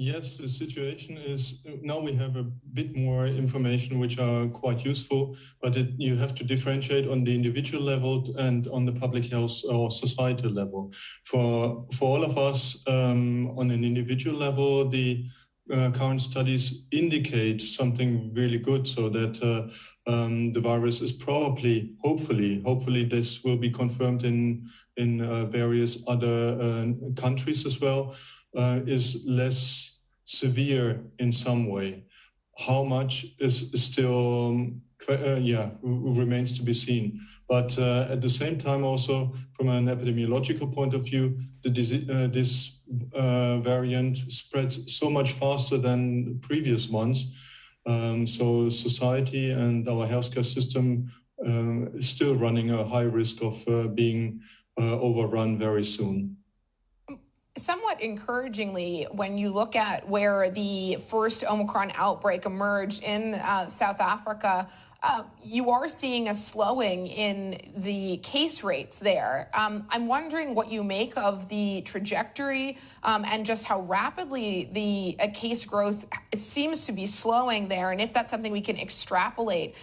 Yes, the situation is now we have a bit more information which are quite useful, but you have to differentiate on the individual level and on the public health or societal level. For all of us on an individual level, the current studies indicate something really good, so that the virus is probably, hopefully this will be confirmed in various other countries as well, is less severe in some way. How much is still, remains to be seen. But at the same time, also from an epidemiological point of view, this variant spreads so much faster than previous ones. So society and our healthcare system is still running a high risk of being overrun very soon. Somewhat encouragingly, when you look at where the first Omicron outbreak emerged in South Africa, you are seeing a slowing in the case rates there. I'm wondering what you make of the trajectory and just how rapidly the case growth seems to be slowing there, and if that's something we can extrapolate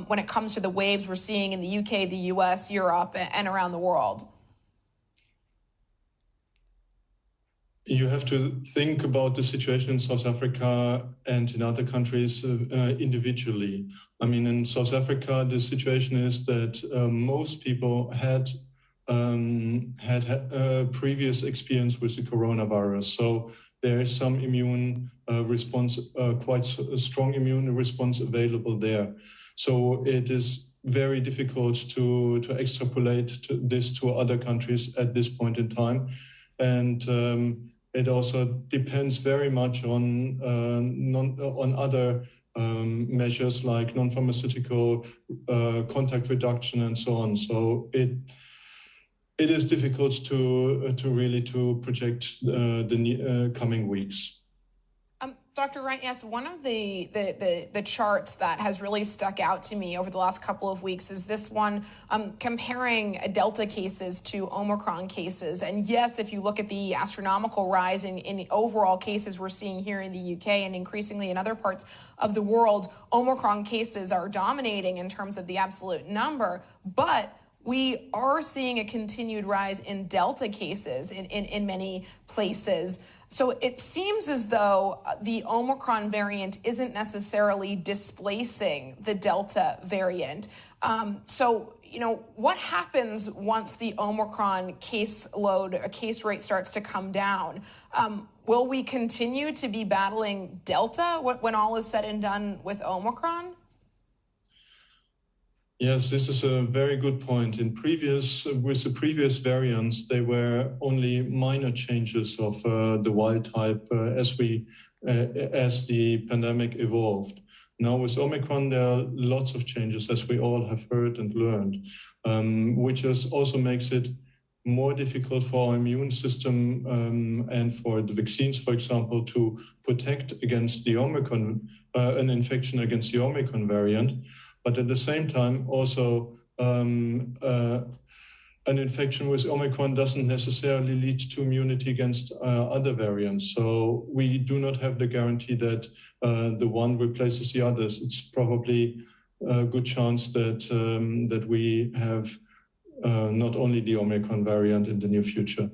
when it comes to the waves we're seeing in the UK, the US, Europe, and around the world. You have to think about the situation in South Africa and in other countries individually. I mean, in South Africa, the situation is that most people had previous experience with the coronavirus. So there is some immune response, quite a strong immune response available there. So it is very difficult to extrapolate this to other countries at this point in time. And it also depends very much on other measures like non-pharmaceutical contact reduction and so on. So it is difficult to really project the coming weeks. Dr. Reintjes, one of the charts that has really stuck out to me over the last couple of weeks is this one comparing Delta cases to Omicron cases. And yes, if you look at the astronomical rise in overall cases we're seeing here in the UK and increasingly in other parts of the world, Omicron cases are dominating in terms of the absolute number. But we are seeing a continued rise in Delta cases in many places. So it seems as though the Omicron variant isn't necessarily displacing the Delta variant. So, what happens once the Omicron case rate starts to come down? Will we continue to be battling Delta when all is said and done with Omicron? Yes, this is a very good point. With the previous variants, they were only minor changes of the wild type as the pandemic evolved. Now with Omicron, there are lots of changes, as we all have heard and learned, which also makes it more difficult for our immune system and for the vaccines, for example, to protect against the Omicron, an infection against the Omicron variant. But at the same time, also an infection with Omicron doesn't necessarily lead to immunity against other variants. So we do not have the guarantee that the one replaces the others. It's probably a good chance that we have not only the Omicron variant in the near future.